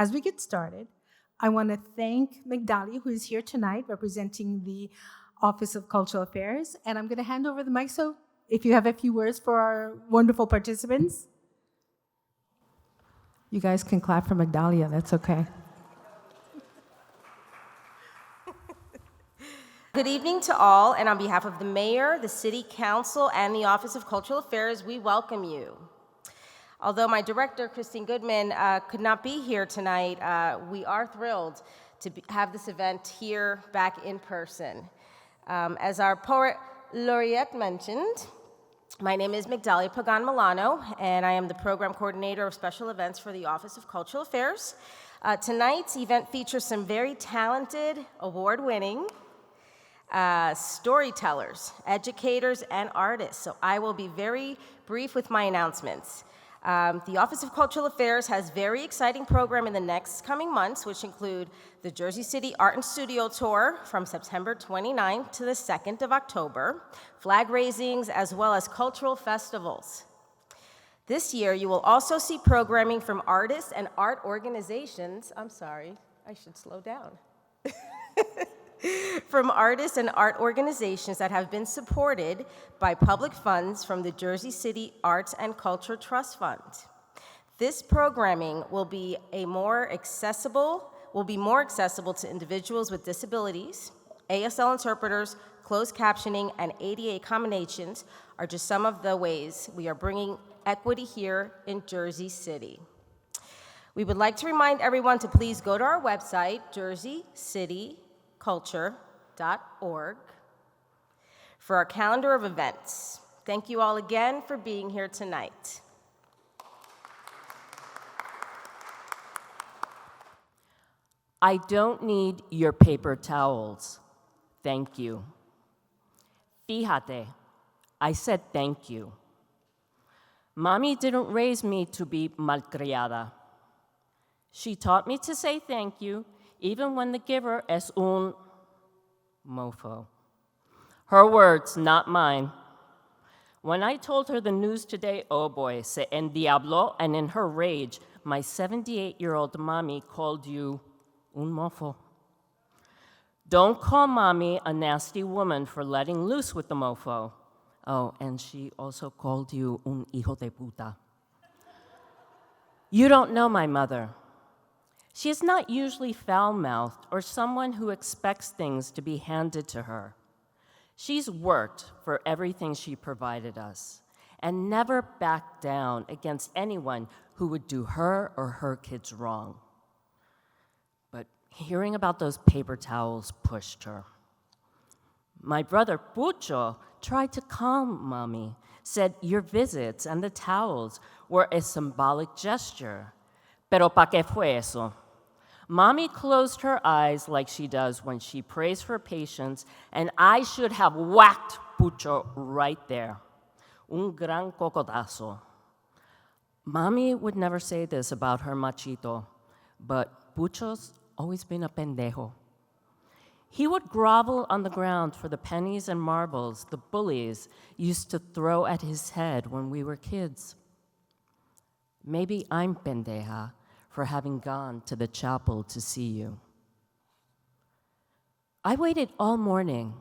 As we get started, I want to thank Migdalia, who is here tonight representing the Office of Cultural Affairs, and I'm going to hand over the mic, so if you have a few words for our wonderful participants. You guys can clap for Migdalia, that's okay. Good evening to all, and on behalf of the Mayor, the City Council, and the Office of Cultural Affairs, we welcome you. Although my director, Christine Goodman, could not be here tonight, we are thrilled to have this event here back in person. As our poet laureate mentioned, my name is Migdalia Pagan Milano, and I am the program coordinator of special events for the Office of Cultural Affairs. Tonight's event features some very talented, award-winning storytellers, educators, and artists. So I will be very brief with my announcements. The Office of Cultural Affairs has very exciting program in the next coming months, which include the Jersey City Art and Studio Tour from September 29th to the 2nd of October, flag raisings, as well as cultural festivals. This year, you will also see programming from artists and art organizations. I'm sorry, I should slow down. From artists and art organizations that have been supported by public funds from the Jersey City Arts and Culture Trust Fund. This programming will be more accessible to individuals with disabilities. ASL interpreters, closed captioning, and ADA accommodations are just some of the ways we are bringing equity here in Jersey City. We would like to remind everyone to please go to our website, jerseycityculture.org, for our calendar of events. Thank you all again for being here tonight. I don't need your paper towels. Thank you. Fíjate, I said thank you. Mommy didn't raise me to be malcriada. She taught me to say thank you, even when the giver es un mofo. Her words, not mine. When I told her the news today, oh boy, se endiabló, and in her rage, my 78-year-old mommy called you un mofo. Don't call mommy a nasty woman for letting loose with the mofo. Oh, and she also called you un hijo de puta. You don't know my mother. She is not usually foul-mouthed or someone who expects things to be handed to her. She's worked for everything she provided us and never backed down against anyone who would do her or her kids wrong. But hearing about those paper towels pushed her. My brother Pucho tried to calm mommy, said your visits and the towels were a symbolic gesture. Pero pa qué fue eso? Mommy closed her eyes like she does when she prays for patience, and I should have whacked Pucho right there. Un gran cocodazo. Mommy would never say this about her machito, but Pucho's always been a pendejo. He would grovel on the ground for the pennies and marbles the bullies used to throw at his head when we were kids. Maybe I'm pendeja for having gone to the chapel to see you. I waited all morning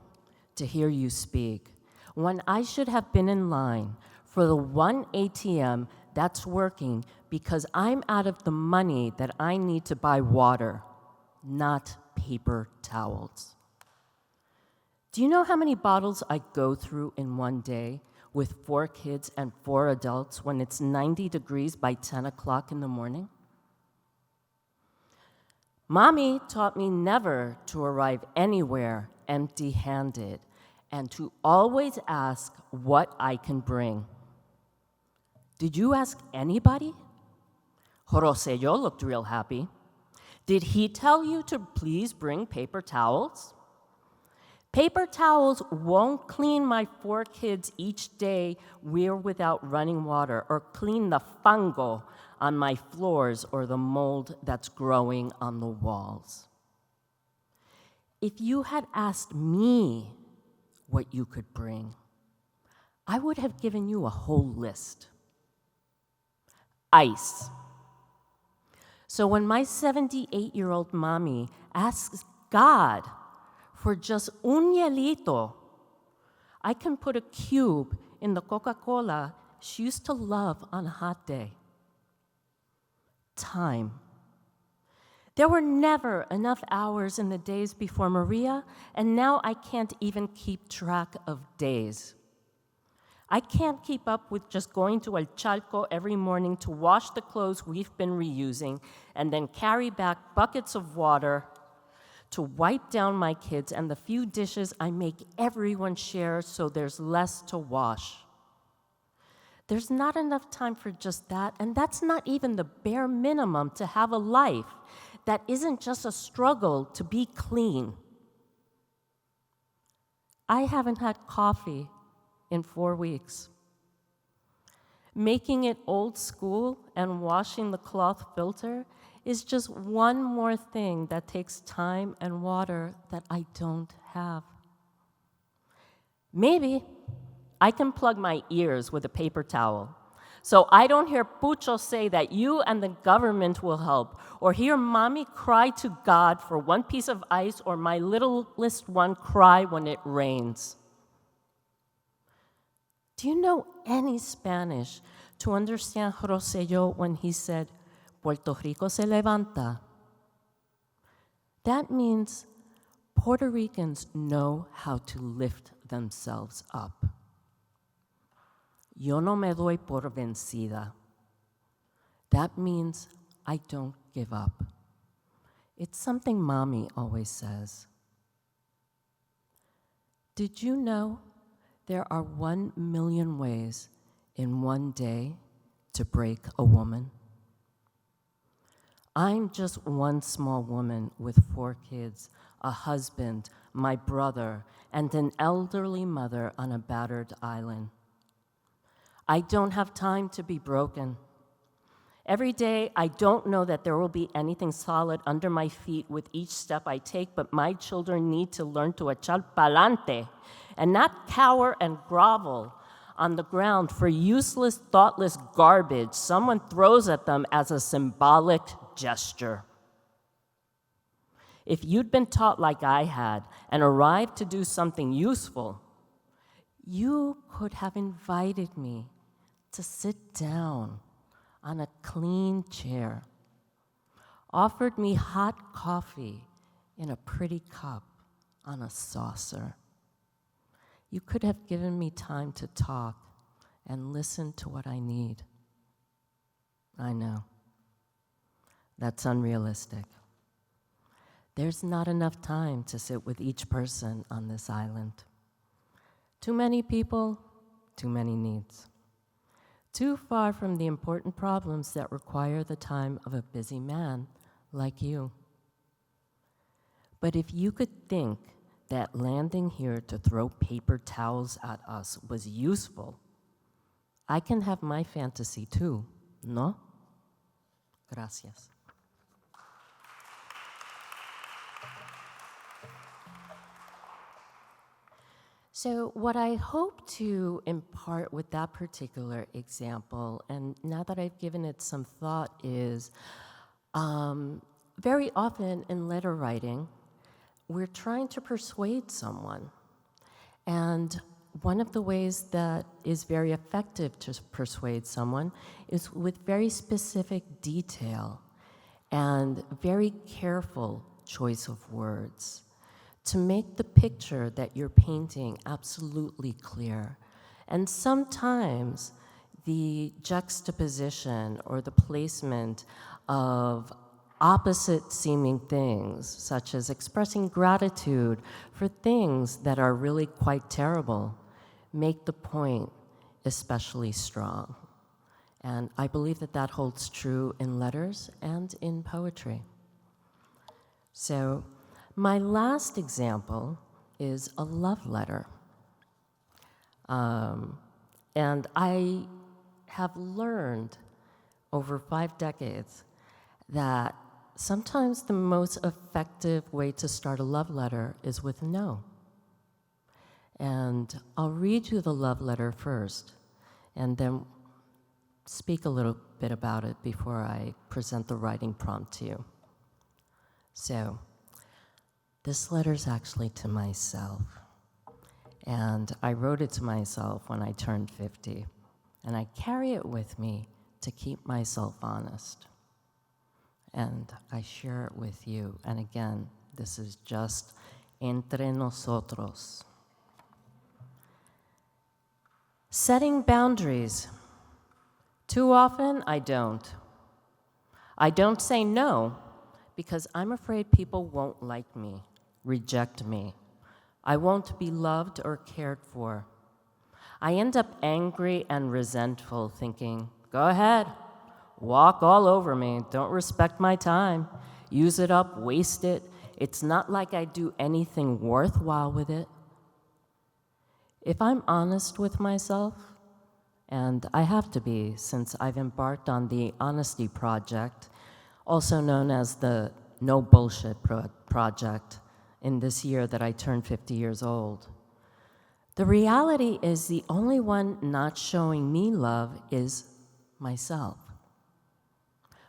to hear you speak when I should have been in line for the one ATM that's working because I'm out of the money that I need to buy water, not paper towels. Do you know how many bottles I go through in one day with 4 kids and 4 adults when it's 90 degrees by 10 o'clock in the morning? Mommy taught me never to arrive anywhere empty-handed and to always ask what I can bring. Did you ask anybody? Jorosello looked real happy. Did he tell you to please bring paper towels? Paper towels won't clean my 4 kids each day we're without running water or clean the fango on my floors or the mold that's growing on the walls. If you had asked me what you could bring, I would have given you a whole list. Ice. So when my 78-year-old mommy asks God for just un hielito, I can put a cube in the Coca-Cola she used to love on a hot day. Time. There were never enough hours in the days before Maria, and now I can't even keep track of days. I can't keep up with just going to El Chalco every morning to wash the clothes we've been reusing and then carry back buckets of water to wipe down my kids and the few dishes I make everyone share so there's less to wash. There's not enough time for just that, and that's not even the bare minimum to have a life that isn't just a struggle to be clean. I haven't had coffee in 4 weeks. Making it old school and washing the cloth filter is just one more thing that takes time and water that I don't have. Maybe I can plug my ears with a paper towel so I don't hear Pucho say that you and the government will help, or hear mommy cry to God for one piece of ice, or my littlest one cry when it rains. Do you know any Spanish to understand Rosselló when he said, Puerto Rico se levanta? That means Puerto Ricans know how to lift themselves up. Yo no me doy por vencida. That means I don't give up. It's something mommy always says. Did you know there are 1 million ways in one day to break a woman? I'm just one small woman with 4 kids, a husband, my brother, and an elderly mother on a battered island. I don't have time to be broken. Every day, I don't know that there will be anything solid under my feet with each step I take, but my children need to learn to echar pa'lante and not cower and grovel on the ground for useless, thoughtless garbage someone throws at them as a symbolic gesture. If you'd been taught like I had and arrived to do something useful, you could have invited me to sit down on a clean chair, offered me hot coffee in a pretty cup on a saucer. You could have given me time to talk and listen to what I need. I know. That's unrealistic. There's not enough time to sit with each person on this island. Too many people, too many needs. Too far from the important problems that require the time of a busy man like you. But if you could think that landing here to throw paper towels at us was useful, I can have my fantasy too, no? Gracias. So what I hope to impart with that particular example, and now that I've given it some thought, is very often in letter writing, we're trying to persuade someone. And one of the ways that is very effective to persuade someone is with very specific detail and very careful choice of words, to make the picture that you're painting absolutely clear. And sometimes the juxtaposition or the placement of opposite seeming things, such as expressing gratitude for things that are really quite terrible, make the point especially strong. And I believe that that holds true in letters and in poetry. So, my last example is a love letter. And I have learned over 5 decades that sometimes the most effective way to start a love letter is with no. And I'll read you the love letter first, and then speak a little bit about it before I present the writing prompt to you. So, this letter's actually to myself. And I wrote it to myself when I turned 50. And I carry it with me to keep myself honest. And I share it with you. And again, this is just entre nosotros. Setting boundaries. Too often, I don't. I don't say no because I'm afraid people won't like me, reject me. I won't be loved or cared for. I end up angry and resentful, thinking, go ahead, walk all over me, don't respect my time, use it up, waste it. It's not like I do anything worthwhile with it. If I'm honest with myself, and I have to be since I've embarked on the Honesty Project, also known as the No Bullshit Project, in this year that I turned 50 years old. The reality is the only one not showing me love is myself.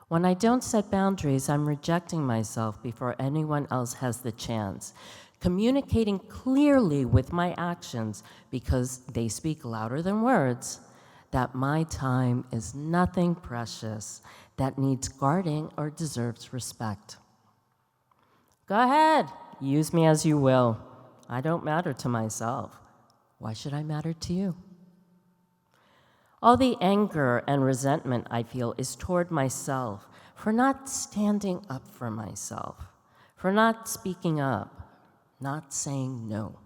When I don't set boundaries, I'm rejecting myself before anyone else has the chance, communicating clearly with my actions because they speak louder than words, that my time is nothing precious, that needs guarding or deserves respect. Go ahead, use me as you will. I don't matter to myself. Why should I matter to you? All the anger and resentment I feel is toward myself for not standing up for myself, for not speaking up, not saying no.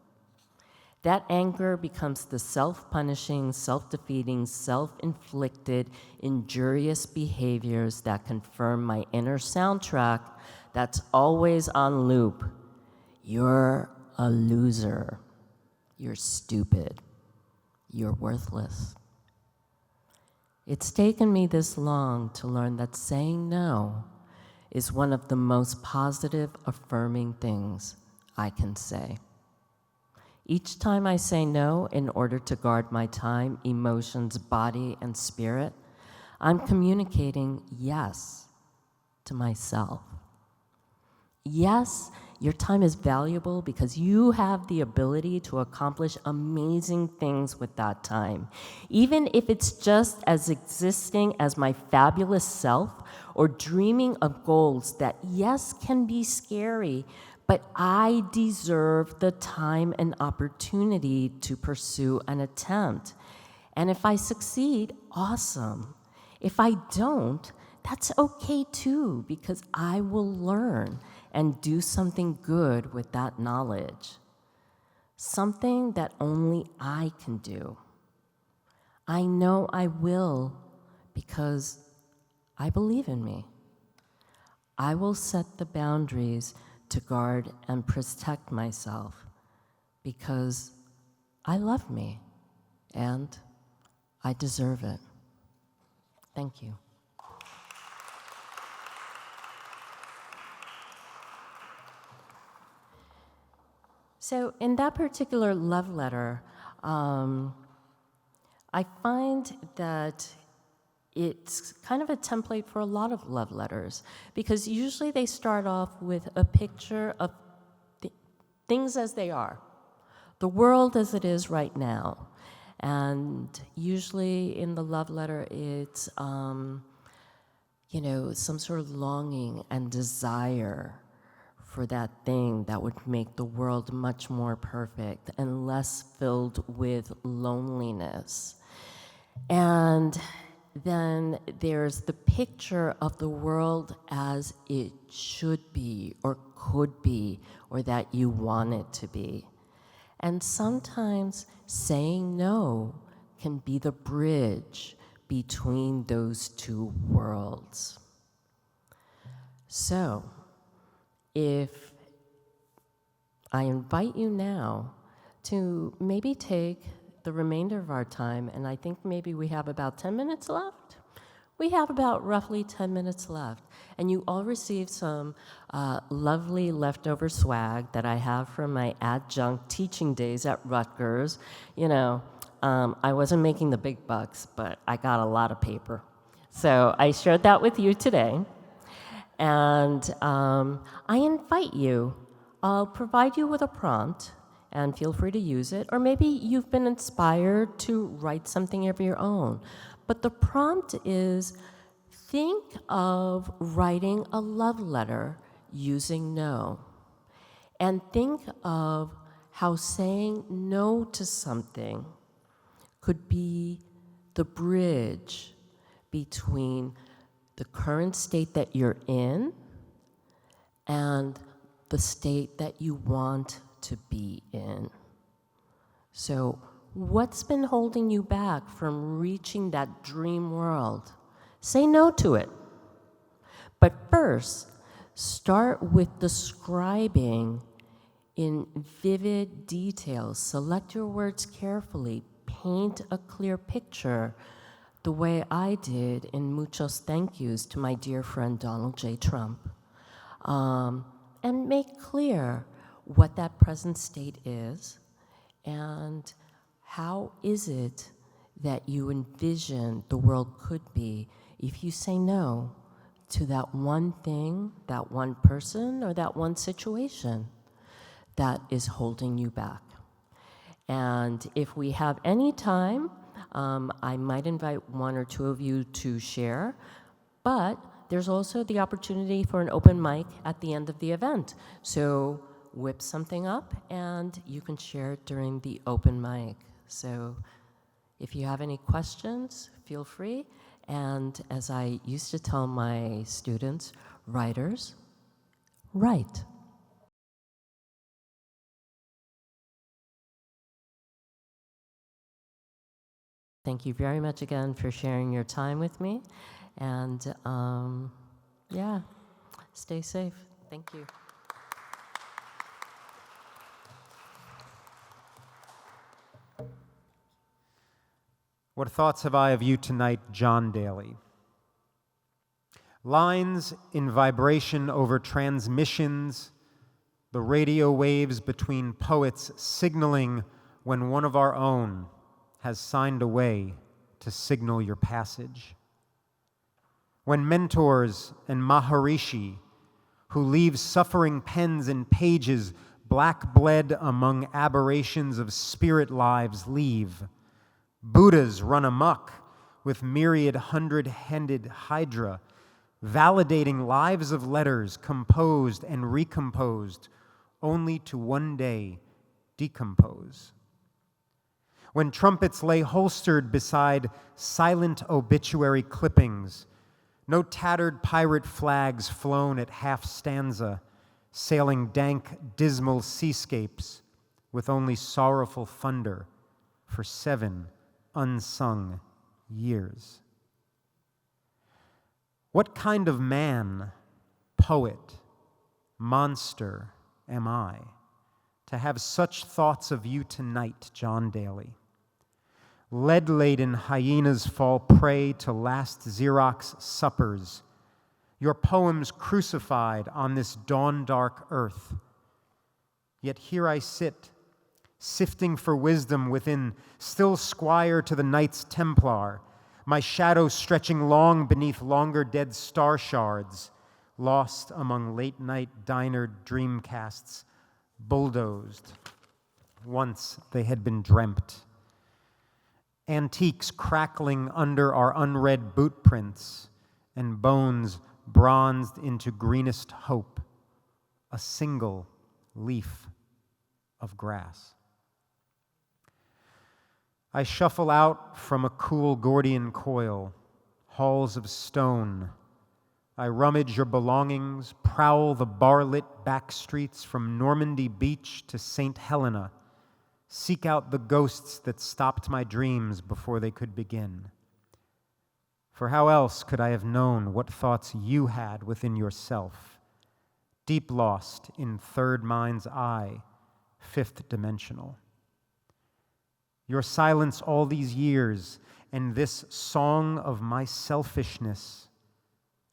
That anger becomes the self-punishing, self-defeating, self-inflicted, injurious behaviors that confirm my inner soundtrack that's always on loop. You're a loser. You're stupid. You're worthless. It's taken me this long to learn that saying no is one of the most positive, affirming things I can say. Each time I say no in order to guard my time, emotions, body, and spirit, I'm communicating yes to myself. Yes, your time is valuable because you have the ability to accomplish amazing things with that time. Even if it's just as existing as my fabulous self or dreaming of goals that, yes, can be scary, but I deserve the time and opportunity to pursue an attempt. And if I succeed, awesome. If I don't, that's okay too, because I will learn and do something good with that knowledge. Something that only I can do. I know I will because I believe in me. I will set the boundaries to guard and protect myself because I love me and I deserve it. Thank you. So in that particular love letter, I find that it's kind of a template for a lot of love letters because usually they start off with a picture of things as they are, the world as it is right now. And usually in the love letter, it's, some sort of longing and desire for that thing that would make the world much more perfect and less filled with loneliness. And then there's the picture of the world as it should be or could be or that you want it to be. And sometimes saying no can be the bridge between those two worlds. So, if I invite you now to maybe take the remainder of our time, and I think maybe we have about 10 minutes left. We have about roughly 10 minutes left. And you all received some lovely leftover swag that I have from my adjunct teaching days at Rutgers. I wasn't making the big bucks, but I got a lot of paper. So I shared that with you today. And I invite you, I'll provide you with a prompt, and feel free to use it. Or maybe you've been inspired to write something of your own. But the prompt is, think of writing a love letter using no. And think of how saying no to something could be the bridge between the current state that you're in and the state that you want to be in. So, what's been holding you back from reaching that dream world? Say no to it. But first, start with describing in vivid details. Select your words carefully. Paint a clear picture the way I did in Muchos Thank Yous to my dear friend Donald J. Trump. And make clear what that present state is and how is it that you envision the world could be if you say no to that one thing, that one person, or that one situation that is holding you back. And if we have any time, I might invite one or two of you to share, but there's also the opportunity for an open mic at the end of the event. So whip something up and you can share it during the open mic. So if you have any questions, feel free. And as I used to tell my students, writers, write. Thank you very much again for sharing your time with me. And yeah, stay safe. Thank you. What thoughts have I of you tonight, John Daly? Lines in vibration over transmissions, the radio waves between poets signaling when one of our own has signed away to signal your passage. When mentors and Maharishi, who leave suffering pens and pages black bled among aberrations of spirit lives, leave. Buddhas run amok with myriad hundred-handed hydra, validating lives of letters composed and recomposed, only to one day decompose. When trumpets lay holstered beside silent obituary clippings, no tattered pirate flags flown at half stanza, sailing dank, dismal seascapes with only sorrowful thunder for 7 unsung years. What kind of man, poet, monster am I to have such thoughts of you tonight, John Daly? Lead-laden hyenas fall prey to last Xerox suppers, your poems crucified on this dawn-dark earth. Yet here I sit, sifting for wisdom within, still squire to the Knights Templar, my shadow stretching long beneath longer dead star shards, lost among late-night diner dreamcasts, bulldozed. Once they had been dreamt. Antiques crackling under our unread boot prints, and bones bronzed into greenest hope, a single leaf of grass. I shuffle out from a cool Gordian coil, halls of stone. I rummage your belongings, prowl the bar-lit back streets from Normandy Beach to St. Helena, seek out the ghosts that stopped my dreams before they could begin. For how else could I have known what thoughts you had within yourself, deep lost in third mind's eye, fifth dimensional? Your silence all these years and this song of my selfishness,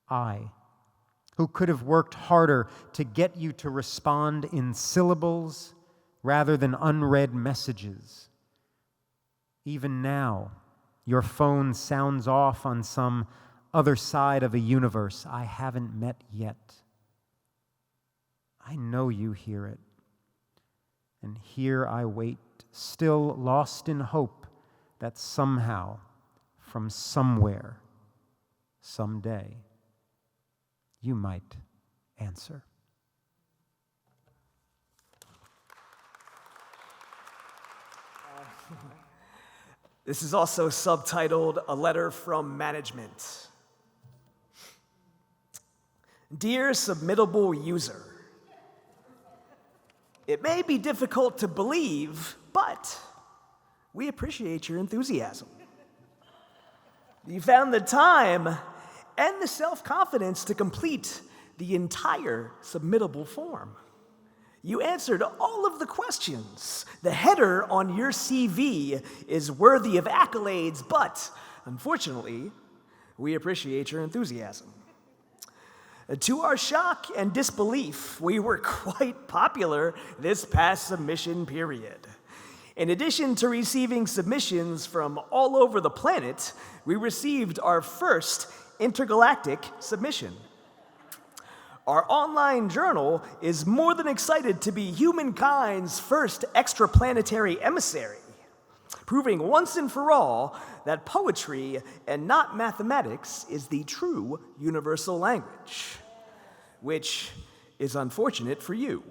I, who could have worked harder to get you to respond in syllables rather than unread messages. Even now, your phone sounds off on some other side of a universe I haven't met yet. I know you hear it. And here I wait, still lost in hope that somehow, from somewhere, someday, you might answer. This is also subtitled A Letter from Management. Dear submittable user, it may be difficult to believe, but we appreciate your enthusiasm. You found the time and the self-confidence to complete the entire submittable form. You answered all of the questions. The header on your CV is worthy of accolades, but unfortunately, we appreciate your enthusiasm. To our shock and disbelief, we were quite popular this past submission period. In addition to receiving submissions from all over the planet, we received our first intergalactic submission. Our online journal is more than excited to be humankind's first extraplanetary emissary, proving once and for all that poetry and not mathematics is the true universal language, which is unfortunate for you.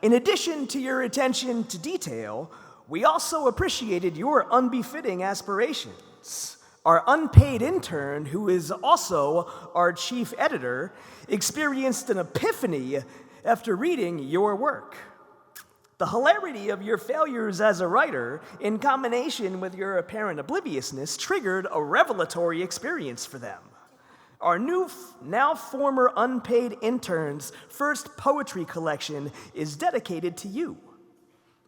In addition to your attention to detail, we also appreciated your unbefitting aspirations. Our unpaid intern, who is also our chief editor, experienced an epiphany after reading your work. The hilarity of your failures as a writer, in combination with your apparent obliviousness, triggered a revelatory experience for them. Our new, now former unpaid intern's first poetry collection is dedicated to you,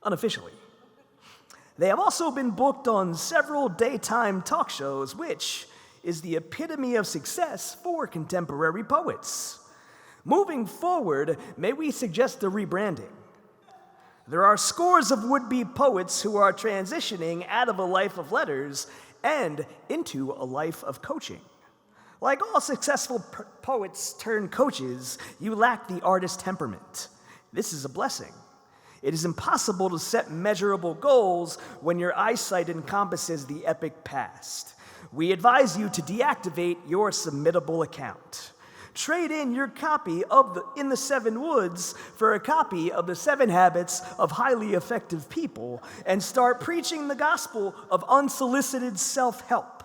unofficially. They have also been booked on several daytime talk shows, which is the epitome of success for contemporary poets. Moving forward, may we suggest a rebranding? There are scores of would-be poets who are transitioning out of a life of letters and into a life of coaching. Like all successful poets turned coaches, you lack the artist temperament. This is a blessing. It is impossible to set measurable goals when your eyesight encompasses the epic past. We advise you to deactivate your submittable account. Trade in your copy of In the Seven Woods for a copy of The 7 Habits of Highly Effective People and start preaching the gospel of unsolicited self-help.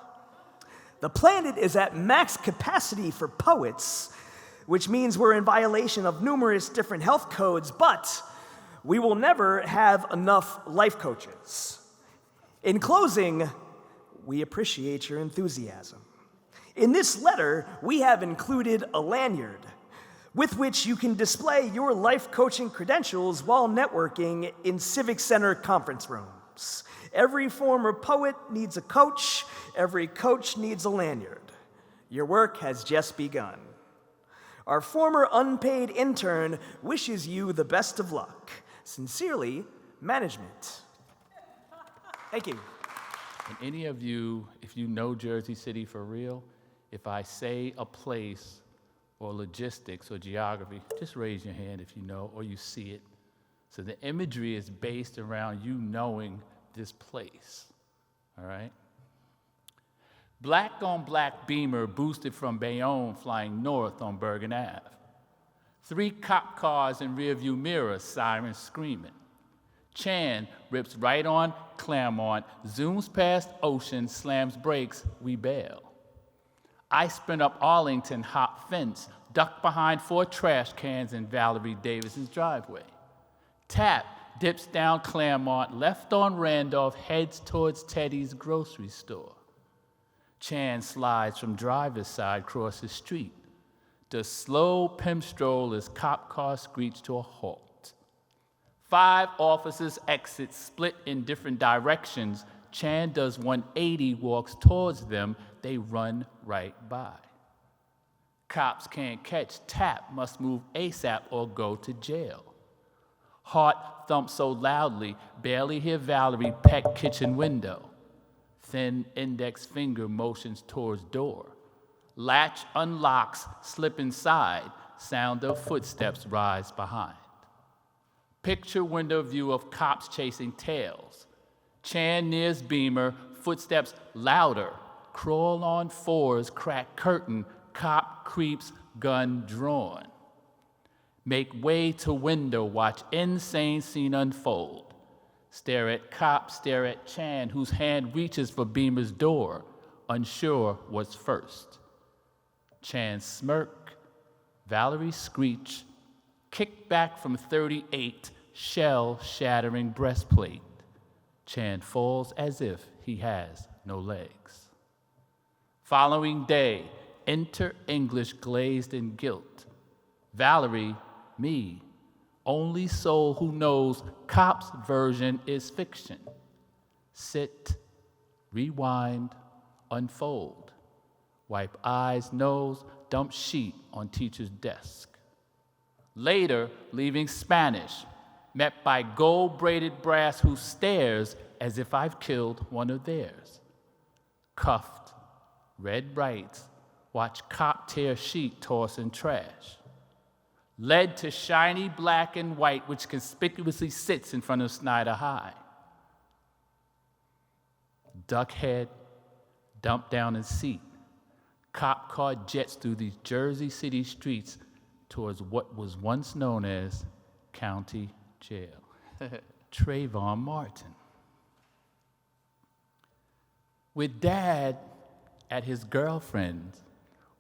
The planet is at max capacity for poets, which means we're in violation of numerous different health codes, but we will never have enough life coaches. In closing, we appreciate your enthusiasm. In this letter, we have included a lanyard with which you can display your life coaching credentials while networking in Civic Center conference rooms. Every former poet needs a coach. Every coach needs a lanyard. Your work has just begun. Our former unpaid intern wishes you the best of luck. Sincerely, management. Thank you. And any of you, if you know Jersey City for real, if I say a place or logistics or geography, just raise your hand if you know or you see it. So the imagery is based around you knowing this place, all right? Black on black Beamer boosted from Bayonne flying north on Bergen Ave. 3 cop cars in rearview mirror, sirens screaming. Chan rips right on Claremont, zooms past Ocean, slams brakes, we bail. I sprint up Arlington, hop fence, duck behind 4 trash cans in Valerie Davis's driveway. Tap dips down Claremont, left on Randolph, heads towards Teddy's grocery store. Chan slides from driver's side, crosses street. The slow pimp stroll as cop car screech to a halt. 5 officers exit, split in different directions. Chan does 180, walks towards them. They run right by. Cops can't catch Tap, must move ASAP or go to jail. Heart thumps so loudly, barely hear Valerie peck kitchen window. Thin index finger motions towards door. Latch unlocks, slip inside, sound of footsteps rise behind. Picture window view of cops chasing tails. Chan nears Beamer, footsteps louder. Crawl on fours, crack curtain, cop creeps, gun drawn. Make way to window, watch insane scene unfold. Stare at cop, stare at Chan, whose hand reaches for Beamer's door, unsure what's first. Chan smirk, Valerie screech, kick back from 38, shell shattering breastplate. Chan falls as if he has no legs. Following day, enter English glazed in guilt. Valerie, me, only soul who knows cop's version is fiction. Sit, rewind, unfold. Wipe eyes, nose, dump sheet on teacher's desk. Later, leaving Spanish, met by gold-braided brass who stares as if I've killed one of theirs. Cuffed, red brights, watch cop tear sheet toss in trash. Led to shiny black and white, which conspicuously sits in front of Snyder High. Duck head, dump down in seat. Cop car jets through these Jersey City streets towards what was once known as County Jail. Trayvon Martin. With Dad at his girlfriend's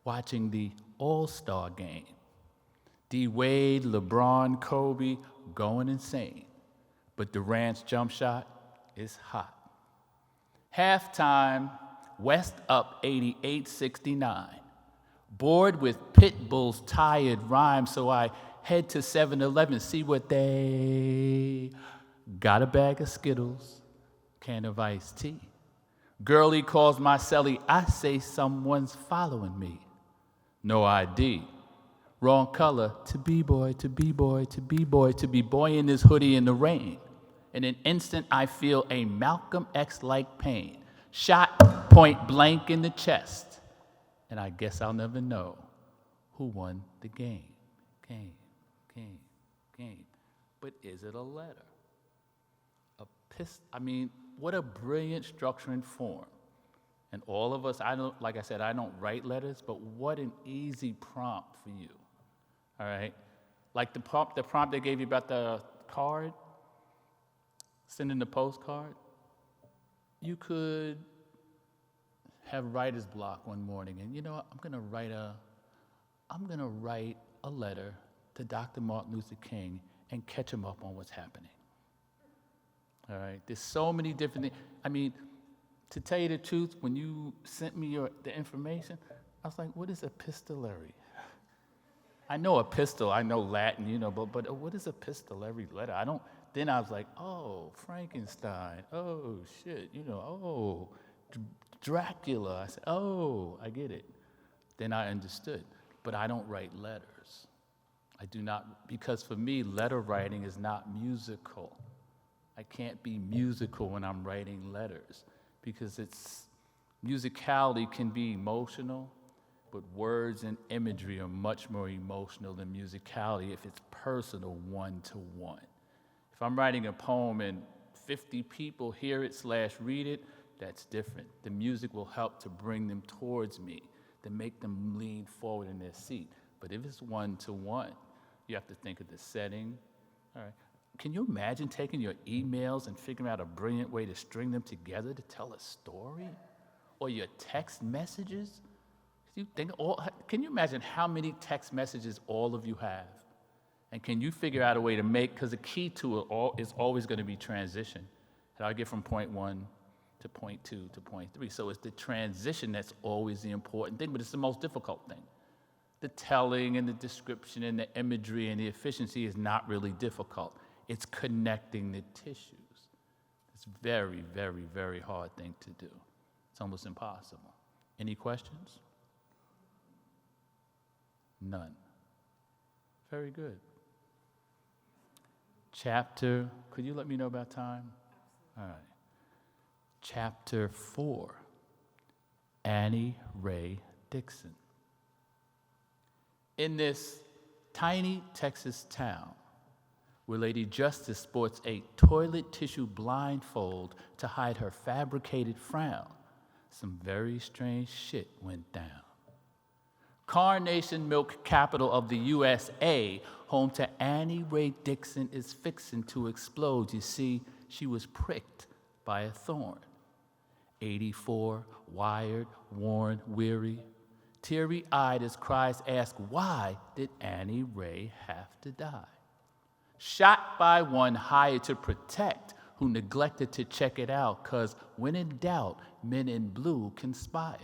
watching the All-Star game. D. Wade, LeBron, Kobe going insane. But Durant's jump shot is hot. Halftime, West up 88-69. Bored with Pitbull's tired rhyme, so I head to 7-Eleven, see what they got. A bag of Skittles, can of iced tea. Girlie calls my celly, I say someone's following me. No ID. Wrong color, to B-boy, to B-boy, to B-boy, to be boy in this hoodie in the rain. In an instant, I feel a Malcolm X-like pain. Shot point blank in the chest. And I guess I'll never know who won the game. Game. But is it a letter? What a brilliant structure and form. And all of us, I don't write letters, but what an easy prompt for you. All right? Like the prompt they gave you about the card, sending the postcard. You could have writer's block one morning, and you know what? I'm gonna write a letter to Dr. Martin Luther King and catch him up on what's happening. All right? There's so many different things. To tell you the truth, when you sent me the information, I was like, what is epistolary? I know epistle, I know Latin, but what is epistolary letter? Then I was like, oh, Frankenstein, oh, shit, Dracula. I said, oh, I get it. Then I understood, but I don't write letters. I do not, because for me, letter writing is not musical. I can't be musical when I'm writing letters because musicality can be emotional, but words and imagery are much more emotional than musicality if it's personal, one-to-one. If I'm writing a poem and 50 people hear it / read it, that's different. The music will help to bring them towards me, to make them lean forward in their seat. But if it's one-to-one, you have to think of the setting. All right. Can you imagine taking your emails and figuring out a brilliant way to string them together to tell a story? Or your text messages? Can you imagine how many text messages all of you have? And can you figure out a way to because the key to it is always going to be transition. How do I get from point 1 to point 2 to point 3? So it's the transition that's always the important thing, but it's the most difficult thing. The telling and the description and the imagery and the efficiency is not really difficult. It's connecting the tissues. It's very, very, very hard thing to do. It's almost impossible. Any questions? None. Very good. Could you let me know about time? All right. Chapter 4, Annie Ray Dixon. In this tiny Texas town, where Lady Justice sports a toilet tissue blindfold to hide her fabricated frown, some very strange shit went down. Carnation Milk, capital of the USA, home to Annie Ray Dixon, is fixing to explode. You see, she was pricked by a thorn. 84, wired, worn, weary, teary-eyed as cries ask, why did Annie Ray have to die? Shot by one hired to protect, who neglected to check it out, 'cause when in doubt, men in blue conspire.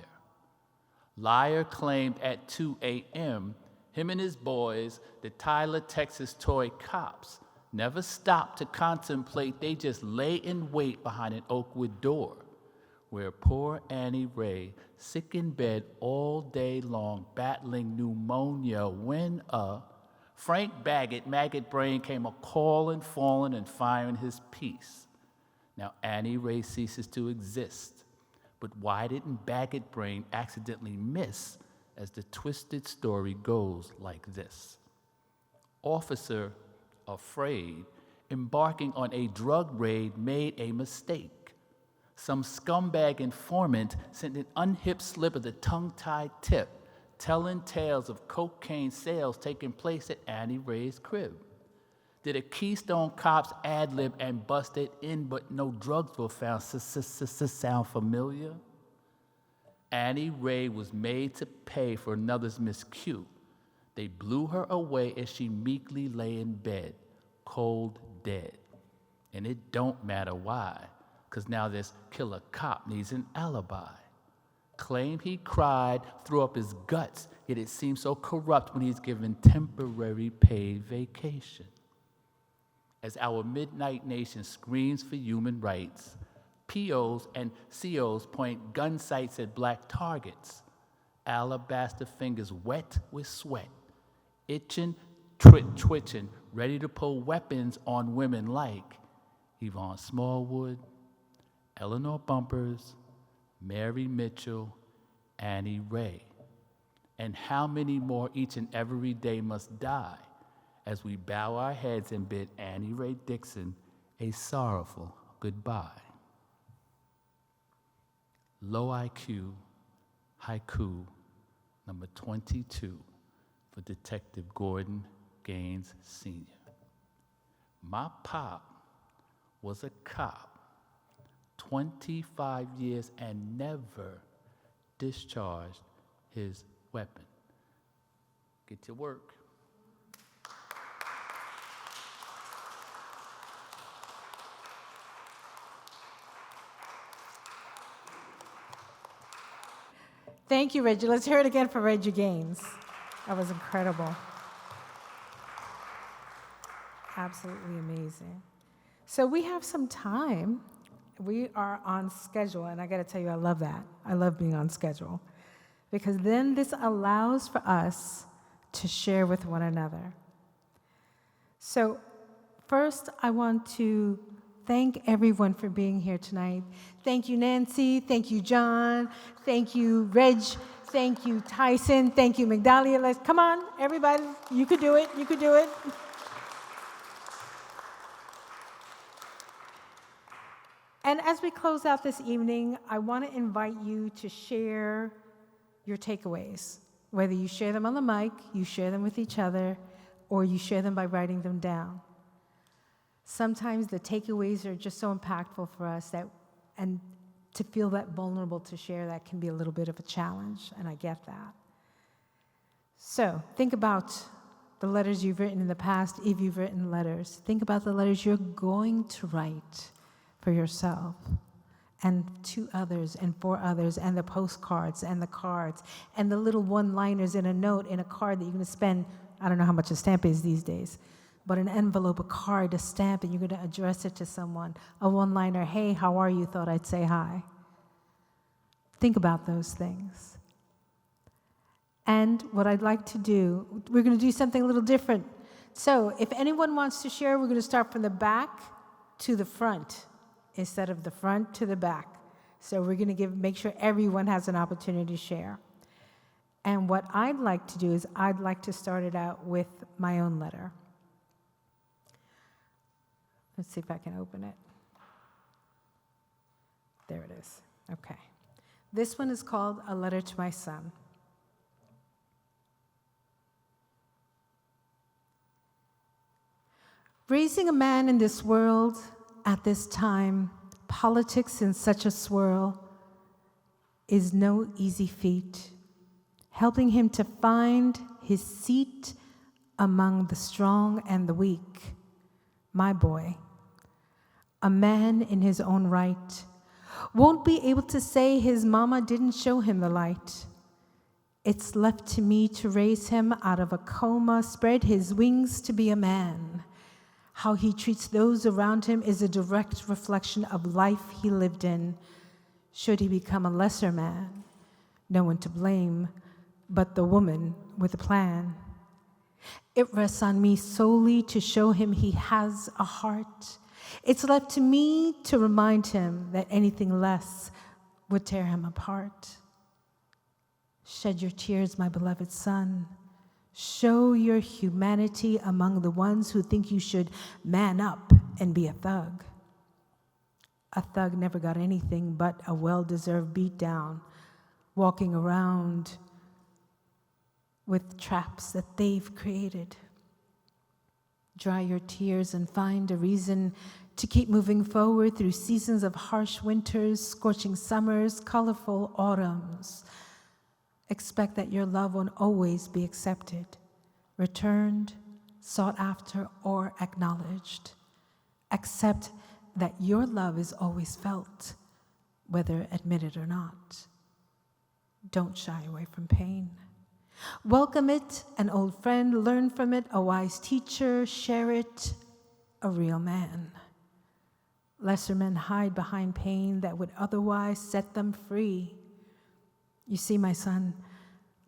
Liar claimed at 2 a.m., him and his boys, the Tyler, Texas toy cops, never stopped to contemplate. They just lay in wait behind an Oakwood door, where poor Annie Ray, sick in bed all day long, battling pneumonia, when Frank Baggett, maggot brain, came a-calling, falling, and firing his piece. Now Annie Ray ceases to exist, but why didn't Baggett brain accidentally miss, as the twisted story goes like this? Officer, afraid, embarking on a drug raid, made a mistake. Some scumbag informant sent an unhip slip of the tongue-tied tip, telling tales of cocaine sales taking place at Annie Ray's crib. Did a Keystone Cops ad-lib and busted in, but no drugs were found? Sound familiar? Annie Ray was made to pay for another's miscue. They blew her away as she meekly lay in bed, cold dead. And it don't matter why, 'cause now this killer cop needs an alibi. Claim he cried, threw up his guts, yet it seems so corrupt when he's given temporary paid vacation. As our midnight nation screams for human rights, POs and COs point gun sights at black targets, alabaster fingers wet with sweat, itching, twitching, ready to pull weapons on women like Yvonne Smallwood, Eleanor Bumpers, Mary Mitchell, Annie Ray. And how many more each and every day must die as we bow our heads and bid Annie Ray Dixon a sorrowful goodbye. Low IQ, haiku, number 22, for Detective Gordon Gaines Sr. My pop was a cop, 25 years, and never discharged his weapon. Get to work. Thank you, Reggie. Let's hear it again for Reggie Gaines. That was incredible. Absolutely amazing. So we have some time. We are on schedule, and I got to tell you, I love that. I love being on schedule, because then this allows for us to share with one another. So first, I want to thank everyone for being here tonight. Thank you, Nancy. Thank you, John. Thank you, Reg. Thank you, Tyson. Thank you, Migdalia. Let's come on, everybody. You could do it. You could do it. And as we close out this evening, I want to invite you to share your takeaways. Whether you share them on the mic, you share them with each other, or you share them by writing them down. Sometimes the takeaways are just so impactful for us and to feel that vulnerable to share, that can be a little bit of a challenge, and I get that. So think about the letters you've written in the past, if you've written letters. Think about the letters you're going to write for yourself and to others and for others, and the postcards and the cards and the little one-liners in a note, in a card that you're going to spend, I don't know how much a stamp is these days, but an envelope, a card, a stamp, and you're going to address it to someone. A one-liner, hey, how are you? Thought I'd say hi. Think about those things. And what I'd like to do, we're going to do something a little different. So if anyone wants to share, we're going to start from the back to the front instead of the front to the back. So we're going to make sure everyone has an opportunity to share. And what I'd like to do is I'd like to start it out with my own letter. Let's see if I can open it. There it is. Okay. This one is called A Letter to My Son. Raising a man in this world at this time, politics in such a swirl, is no easy feat. Helping him to find his seat among the strong and the weak. My boy, a man in his own right, won't be able to say his mama didn't show him the light. It's left to me to raise him out of a coma, spread his wings to be a man. How he treats those around him is a direct reflection of life he lived in. Should he become a lesser man, no one to blame but the woman with a plan. It rests on me solely to show him he has a heart. It's left to me to remind him that anything less would tear him apart. Shed your tears, my beloved son. Show your humanity among the ones who think you should man up and be a thug. A thug never got anything but a well-deserved beatdown, walking around with traps that they've created. Dry your tears and find a reason to keep moving forward through seasons of harsh winters, scorching summers, colorful autumns. Expect that your love won't always be accepted, returned, sought after, or acknowledged. Accept that your love is always felt, whether admitted or not. Don't shy away from pain. Welcome it, an old friend, learn from it, a wise teacher, share it, a real man. Lesser men hide behind pain that would otherwise set them free. You see, my son,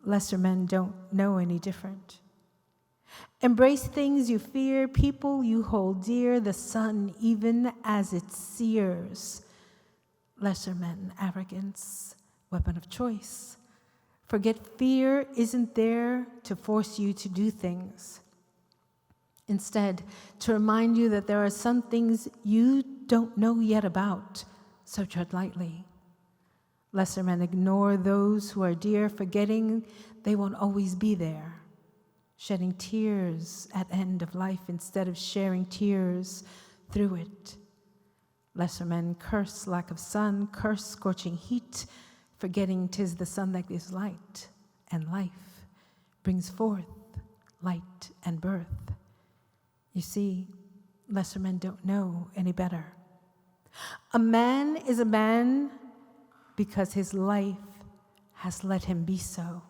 lesser men don't know any different. Embrace things you fear, people you hold dear, the sun even as it sears. Lesser men, arrogance, weapon of choice. Forget fear isn't there to force you to do things. Instead, to remind you that there are some things you don't know yet about, so tread lightly. Lesser men ignore those who are dear, forgetting they won't always be there. Shedding tears at end of life instead of sharing tears through it. Lesser men curse lack of sun, curse scorching heat, forgetting 'tis the sun that gives light and life, brings forth light and birth. You see, lesser men don't know any better. A man is a man because his life has let him be so.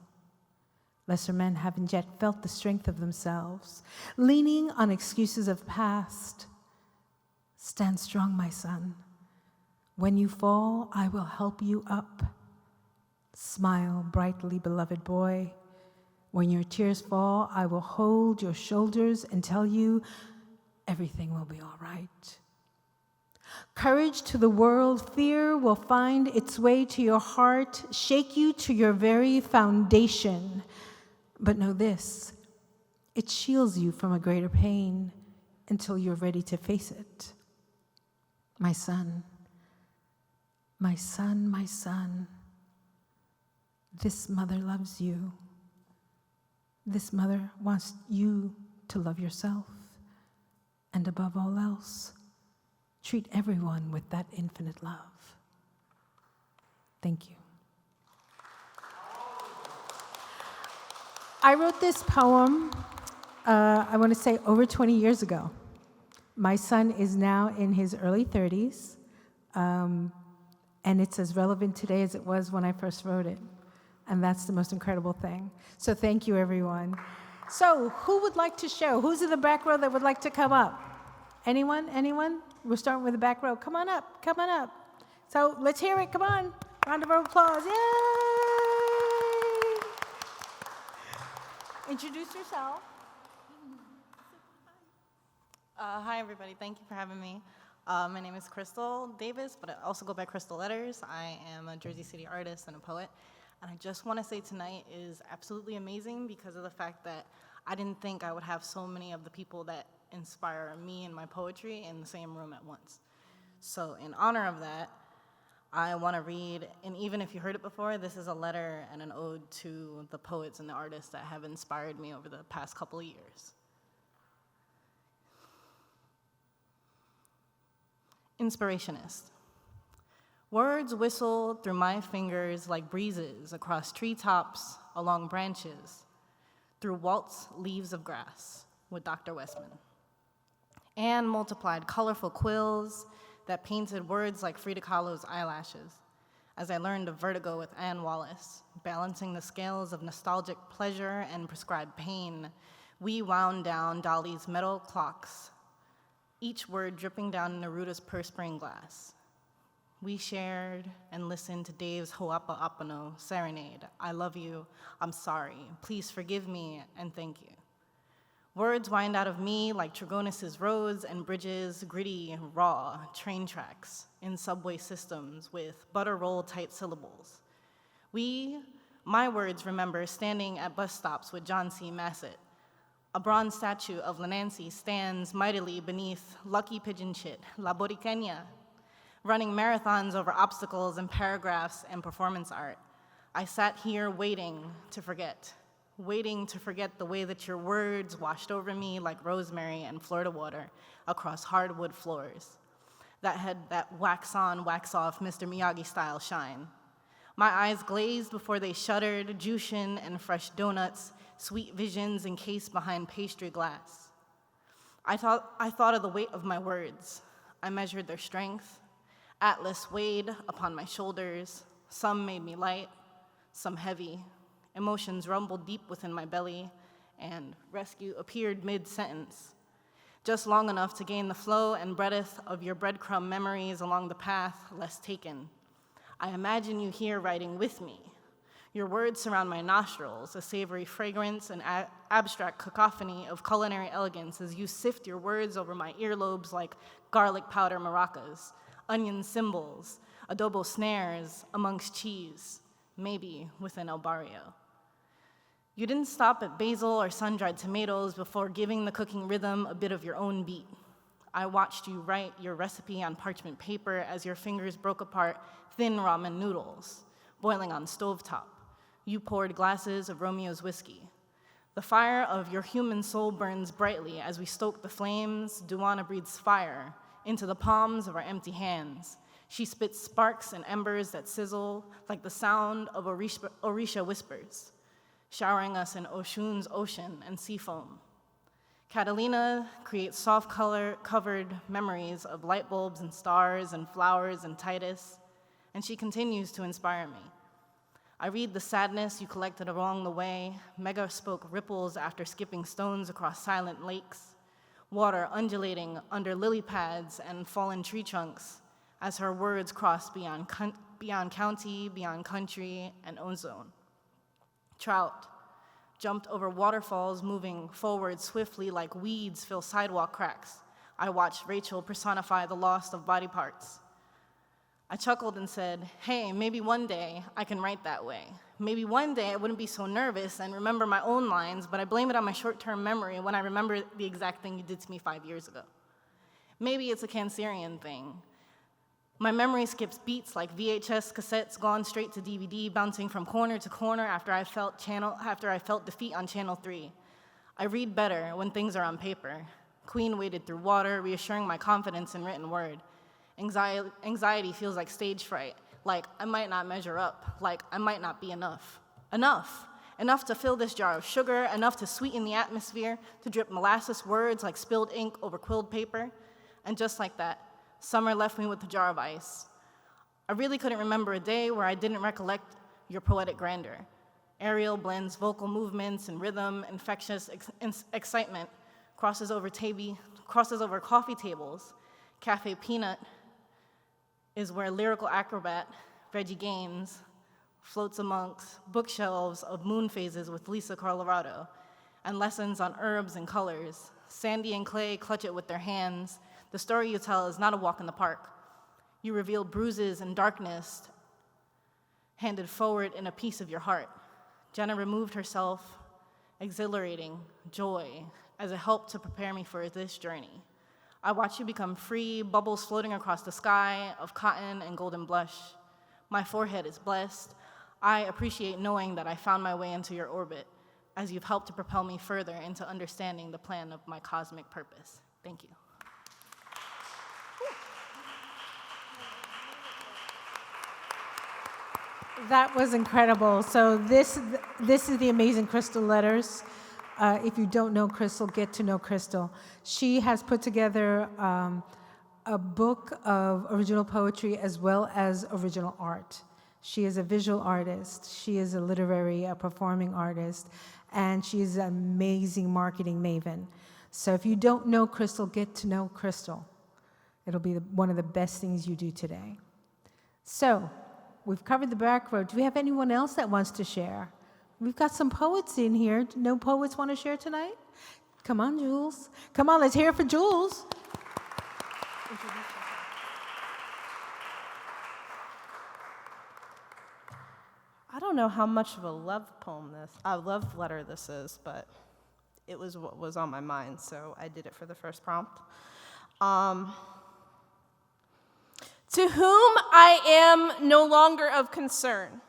Lesser men haven't yet felt the strength of themselves, leaning on excuses of past. Stand strong, my son. When you fall, I will help you up. Smile brightly, beloved boy. When your tears fall, I will hold your shoulders and tell you everything will be all right. Courage to the world, fear will find its way to your heart, shake you to your very foundation. But know this, it shields you from a greater pain until you're ready to face it. My son, my son, my son, this mother loves you. This mother wants you to love yourself. And above all else, treat everyone with that infinite love. Thank you. I wrote this poem, I want to say over 20 years ago. My son is now in his early 30s, and it's as relevant today as it was when I first wrote it. And that's the most incredible thing. So thank you, everyone. So who would like to show? Who's in the back row that would like to come up? Anyone? Anyone? We're starting with the back row. Come on up. Come on up. So let's hear it. Come on. Round of applause. Yay! Introduce yourself. Hi, everybody. Thank you for having me. My name is Crystal Davis, but I also go by Crystal Letters. I am a Jersey City artist and a poet. And I just want to say tonight is absolutely amazing because of the fact that I didn't think I would have so many of the people that inspire me and my poetry in the same room at once. So in honor of that, I want to read, and even if you heard it before, this is a letter and an ode to the poets and the artists that have inspired me over the past couple of years. Inspirationist. Words whistle through my fingers like breezes across treetops, along branches, through waltz leaves of grass with Dr. Westman. Anne multiplied colorful quills that painted words like Frida Kahlo's eyelashes, as I learned of vertigo with Anne Wallace, balancing the scales of nostalgic pleasure and prescribed pain. We wound down Dolly's metal clocks, each word dripping down Neruda's perspring glass. We shared and listened to Dave's Ho'apa Apano serenade. I love you, I'm sorry, please forgive me, and thank you. Words wind out of me like Trigonis's roads and bridges, gritty, raw, train tracks in subway systems with butter roll tight syllables. My words remember standing at bus stops with John C. Massett. A bronze statue of Lanancy stands mightily beneath Lucky Pigeon Chit, La Boriqueña, running marathons over obstacles and paragraphs and performance art. I sat here waiting to forget the way that your words washed over me like rosemary and Florida water across hardwood floors that had that wax on, wax off Mr. Miyagi-style shine. My eyes glazed before they shuttered, Jushin and fresh donuts, sweet visions encased behind pastry glass. I thought of the weight of my words. I measured their strength. Atlas weighed upon my shoulders. Some made me light, some heavy. Emotions rumbled deep within my belly, and rescue appeared mid-sentence, just long enough to gain the flow and breadth of your breadcrumb memories along the path less taken. I imagine you here writing with me. Your words surround my nostrils, a savory fragrance and abstract cacophony of culinary elegance as you sift your words over my earlobes like garlic powder maracas, onion cymbals, adobo snares amongst cheese, maybe within El Barrio. You didn't stop at basil or sun-dried tomatoes before giving the cooking rhythm a bit of your own beat. I watched you write your recipe on parchment paper as your fingers broke apart thin ramen noodles, boiling on stovetop. You poured glasses of Romeo's whiskey. The fire of your human soul burns brightly as we stoke the flames. Duana breathes fire into the palms of our empty hands. She spits sparks and embers that sizzle like the sound of Orisha whispers, showering us in Oshun's ocean and sea foam. Catalina creates soft color-covered memories of light bulbs and stars and flowers and Titus, and she continues to inspire me. I read the sadness you collected along the way. Mega spoke ripples after skipping stones across silent lakes, water undulating under lily pads and fallen tree trunks as her words crossed beyond county, beyond country, and ozone. Trout jumped over waterfalls, moving forward swiftly like weeds fill sidewalk cracks. I watched Rachel personify the loss of body parts. I chuckled and said, hey, maybe one day I can write that way. Maybe one day I wouldn't be so nervous and remember my own lines, but I blame it on my short-term memory when I remember the exact thing you did to me 5 years ago. Maybe it's a Cancerian thing. My memory skips beats like VHS cassettes gone straight to DVD, bouncing from corner to corner after I felt defeat on Channel 3. I read better when things are on paper. Queen waded through water, reassuring my confidence in written word. Anxiety feels like stage fright, like I might not measure up, like I might not be enough. Enough to fill this jar of sugar, enough to sweeten the atmosphere, to drip molasses words like spilled ink over quilled paper. And just like that, summer left me with a jar of ice. I really couldn't remember a day where I didn't recollect your poetic grandeur. Ariel blends vocal movements and rhythm, infectious excitement, crosses over coffee tables. Cafe Peanut is where lyrical acrobat Reggie Gaines floats amongst bookshelves of moon phases with Lisa Colorado and lessons on herbs and colors. Sandy and Clay clutch it with their hands. The story you tell is not a walk in the park. You reveal bruises and darkness, handed forward in a piece of your heart. Jenna removed herself, exhilarating joy, as a help to prepare me for this journey. I watch you become free, bubbles floating across the sky of cotton and golden blush. My forehead is blessed. I appreciate knowing that I found my way into your orbit, as you've helped to propel me further into understanding the plan of my cosmic purpose. Thank you. That was incredible. So this is the amazing Crystal letters. If you don't know Crystal, get to know Crystal. She has put together a book of original poetry as well as original art. She is a visual artist. She is a literary, performing artist, and she is an amazing marketing maven. So if you don't know Crystal, get to know Crystal. It'll be one of the best things you do today. So we've covered the back row. Do we have anyone else that wants to share? We've got some poets in here. No poets want to share tonight? Come on, Jules. Come on, let's hear it for Jules. I don't know how much of a love letter this is, but it was what was on my mind, so I did it for the first prompt. To whom I am no longer of concern.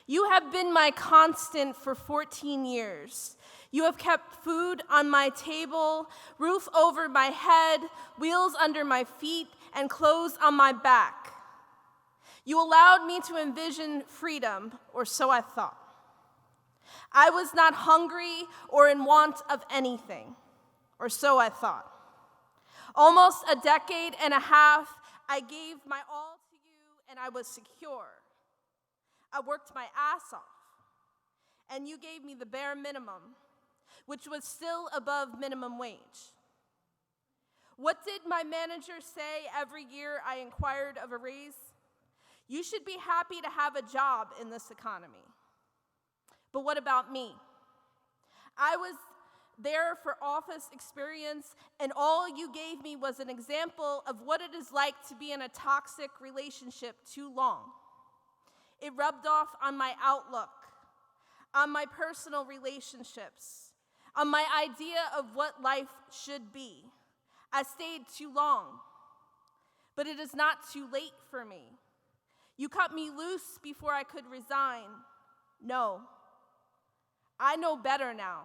You have been my constant for 14 years. You have kept food on my table, roof over my head, wheels under my feet, and clothes on my back. You allowed me to envision freedom, or so I thought. I was not hungry or in want of anything, or so I thought. Almost a decade and a half, I gave my all to you, and I was secure. I worked my ass off, and you gave me the bare minimum, which was still above minimum wage. What did my manager say every year I inquired of a raise? You should be happy to have a job in this economy. But what about me? I was there for office experience, and all you gave me was an example of what it is like to be in a toxic relationship too long. It rubbed off on my outlook, on my personal relationships, on my idea of what life should be. I stayed too long, but it is not too late for me. You cut me loose before I could resign. No, I know better now,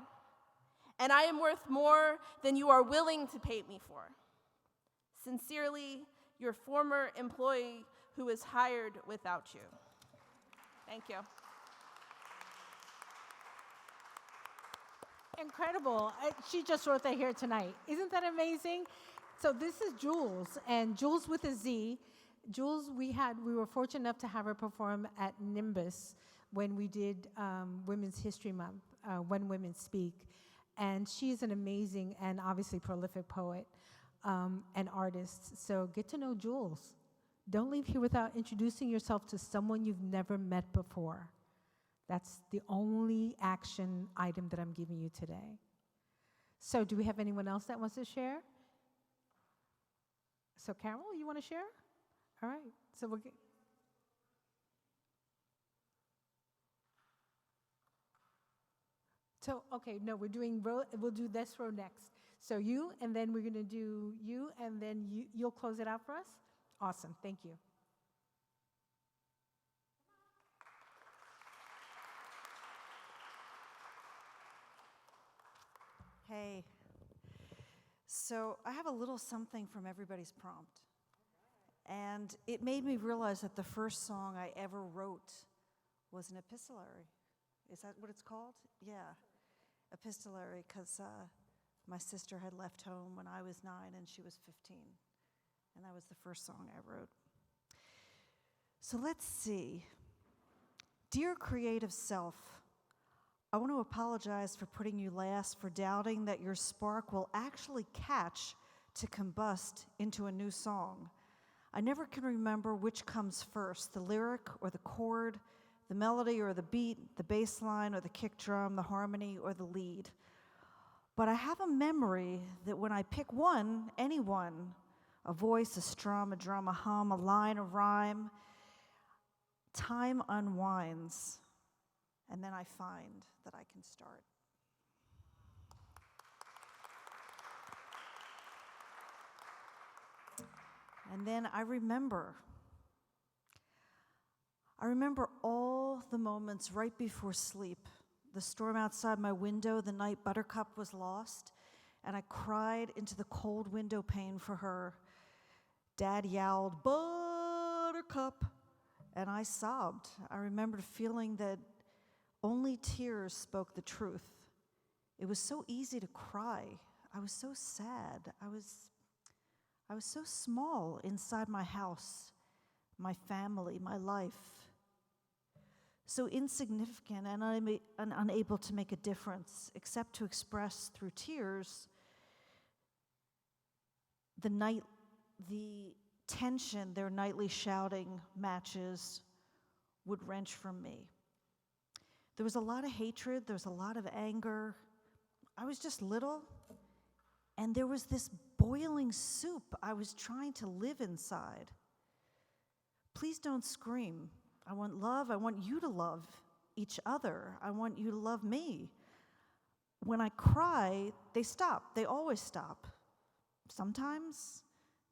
and I am worth more than you are willing to pay me for. Sincerely, your former employee who is hired without you. Thank you. Incredible. She just wrote that here tonight. Isn't that amazing? So this is Jules, and Jules with a Z. Jules, we were fortunate enough to have her perform at Nimbus when we did Women's History Month, When Women Speak. And she's an amazing and obviously prolific poet and artist. So get to know Jules. Don't leave here without introducing yourself to someone you've never met before. That's the only action item that I'm giving you today. So do we have anyone else that wants to share? So Carol, you want to share? All right. So we'll get... So, okay, no, we'll do this row next. So you, and then we're going to do you, and then you'll close it out for us? Awesome, thank you. Hey, so I have a little something from everybody's prompt. And it made me realize that the first song I ever wrote was an epistolary. Is that what it's called? Yeah, epistolary, because my sister had left home when I was 9 and she was 15. And that was the first song I wrote. So let's see. Dear creative self, I want to apologize for putting you last, for doubting that your spark will actually catch to combust into a new song. I never can remember which comes first, the lyric or the chord, the melody or the beat, the bass line or the kick drum, the harmony or the lead. But I have a memory that when I pick one, any one, a voice, a strum, a drum, a hum, a line, a rhyme, Time unwinds, and then I find that I can start. And then I remember all the moments right before sleep. The storm outside my window, the night Buttercup was lost, and I cried into the cold window pane for her. Dad yowled, "Buttercup," and I sobbed. I remembered feeling that only tears spoke the truth. It was so easy to cry. I was so sad. I was so small inside my house, my family, my life. So insignificant and unable to make a difference, except to express through tears the tension their nightly shouting matches would wrench from me. There was a lot of hatred, there was a lot of anger. I was just little, and there was this boiling soup I was trying to live inside. Please don't scream. I want love. I want you to love each other. I want you to love me. When I cry, they stop. They always stop. Sometimes,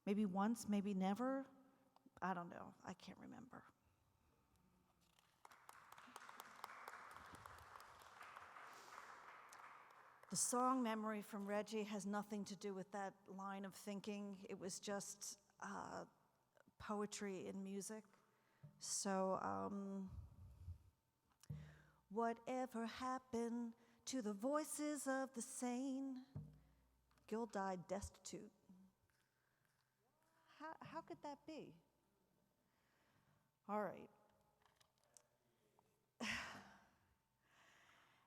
maybe once, maybe never. I don't know. I can't remember. The song Memory from Reggie has nothing to do with that line of thinking. It was just poetry in music. So, whatever happened to the voices of the sane? Gil died destitute. How could that be? All right.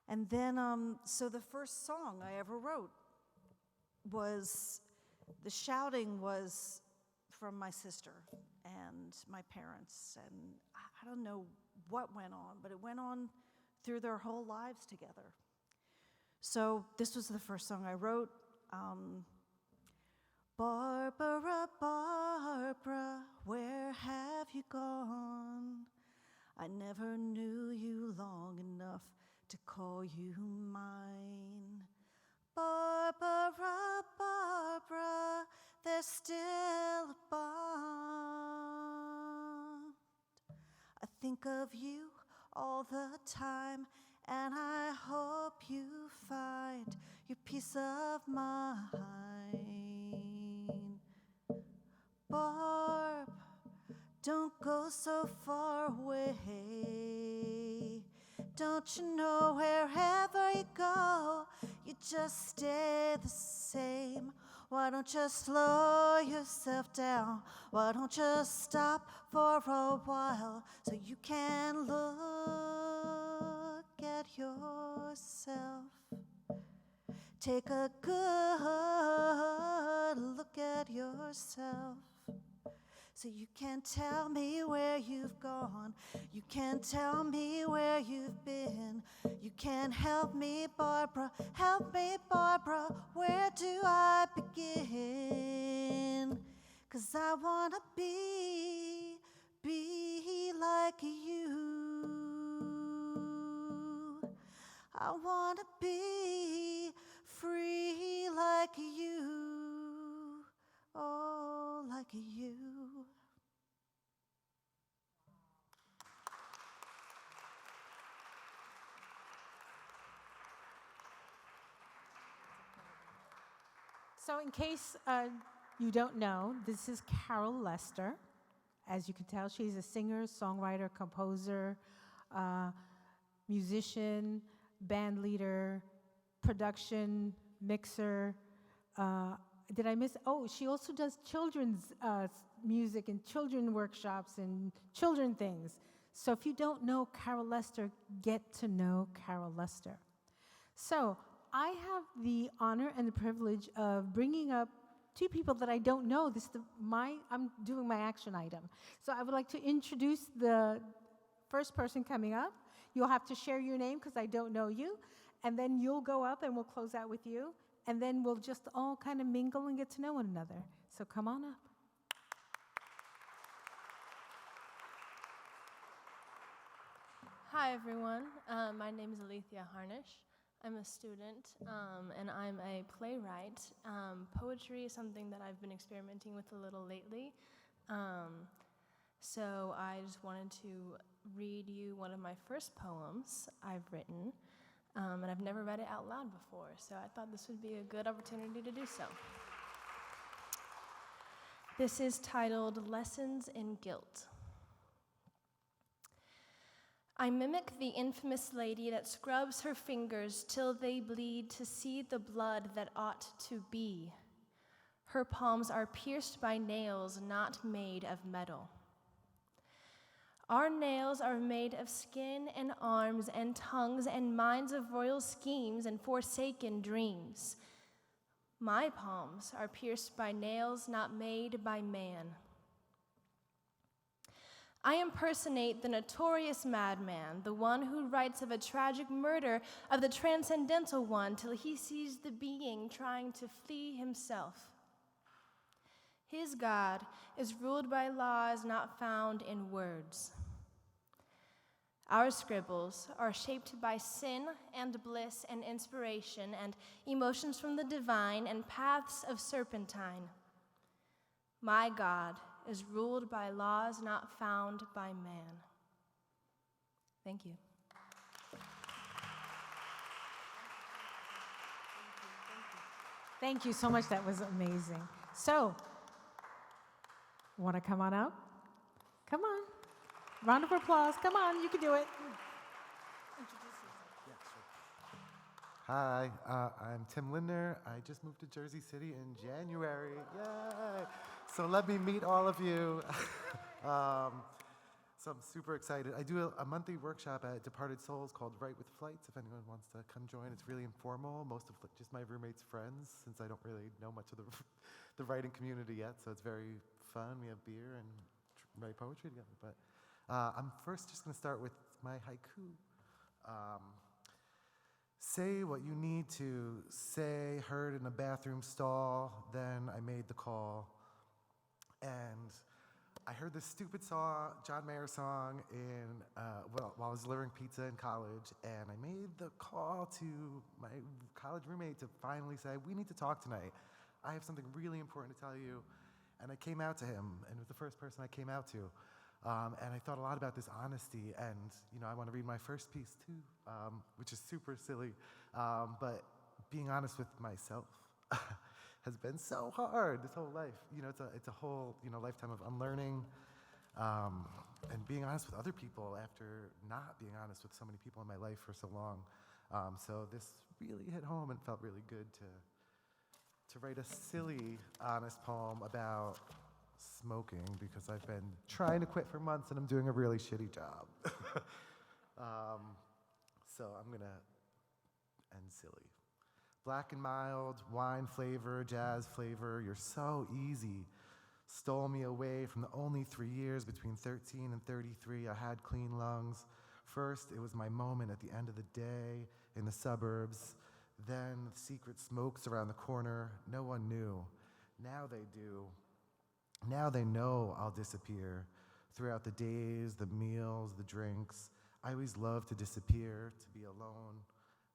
And then, so the first song I ever wrote was, the shouting was from my sister and my parents, and I don't know what went on, but it went on through their whole lives together. So this was the first song I wrote. Barbara, Barbara, where have you gone? I never knew you long enough to call you mine. Barbara, Barbara, there's still a bond. I think of you all the time, and I hope you find your peace of mind. Barb, don't go so far away. Don't you know wherever you go, you just stay the same? Why don't you slow yourself down? Why don't you stop for a while so you can look at yourself? Take a good look at yourself. So you can't tell me where you've gone. You can't tell me where you've been. You can't help me, Barbara. Help me, Barbara. Where do I begin? 'Cause I wanna be like you. I wanna be free like you. Oh, like you. So in case you don't know, this is Carol Lester. As you can tell, she's a singer, songwriter, composer, musician, band leader, production, mixer. Did I miss? Oh, she also does children's music and children workshops and children things. So if you don't know Carol Lester, get to know Carol Lester. So I have the honor and the privilege of bringing up two people that I don't know. I'm doing my action item. So I would like to introduce the first person coming up. You'll have to share your name because I don't know you. And then you'll go up and we'll close out with you. And then we'll just all kind of mingle and get to know one another. So come on up. Hi, everyone. My name is Alethia Harnish. I'm a student, and I'm a playwright. Poetry is something that I've been experimenting with a little lately. So I just wanted to read you one of my first poems I've written, and I've never read it out loud before, so I thought this would be a good opportunity to do so. This is titled Lessons in Guilt. I mimic the infamous lady that scrubs her fingers till they bleed to see the blood that ought to be. Her palms are pierced by nails not made of metal. Our nails are made of skin and arms and tongues and minds of royal schemes and forsaken dreams. My palms are pierced by nails not made by man. I impersonate the notorious madman, the one who writes of a tragic murder of the transcendental one till he sees the being trying to flee himself. His God is ruled by laws not found in words. Our scribbles are shaped by sin and bliss and inspiration and emotions from the divine and paths of serpentine. My God is ruled by laws not found by man. Thank you. Thank you so much. That was amazing. So, want to come on out? Come on. Round of applause. Come on, you can do it. Hi, I'm Tim Lindner. I just moved to Jersey City in January. Yay! So let me meet all of you. So I'm super excited. I do a monthly workshop at Departed Souls called Write with Flights. If anyone wants to come join, it's really informal. Most of just my roommates' friends, since I don't really know much of the writing community yet. So it's very fun. We have beer and write poetry together. But I'm first just going to start with my haiku. Say what you need to say, heard in a bathroom stall, then I made the call. And I heard this stupid song, John Mayer song, while I was delivering pizza in college, and I made the call to my college roommate to finally say, we need to talk tonight. I have something really important to tell you. And I came out to him, and it was the first person I came out to. And I thought a lot about this honesty, and I want to read my first piece too, which is super silly, but being honest with myself has been so hard this whole life. It's a whole lifetime of unlearning, and being honest with other people after not being honest with so many people in my life for so long. So this really hit home and felt really good to write a silly, honest poem about smoking, because I've been trying to quit for months and I'm doing a really shitty job. So I'm gonna end silly. Black and mild, wine flavor, jazz flavor, you're so easy. Stole me away from the only 3 years between 13 and 33 I had clean lungs. First, it was my moment at the end of the day in the suburbs. Then the secret smokes around the corner. No one knew. Now they do. Now they know I'll disappear. Throughout the days, the meals, the drinks, I always loved to disappear, to be alone.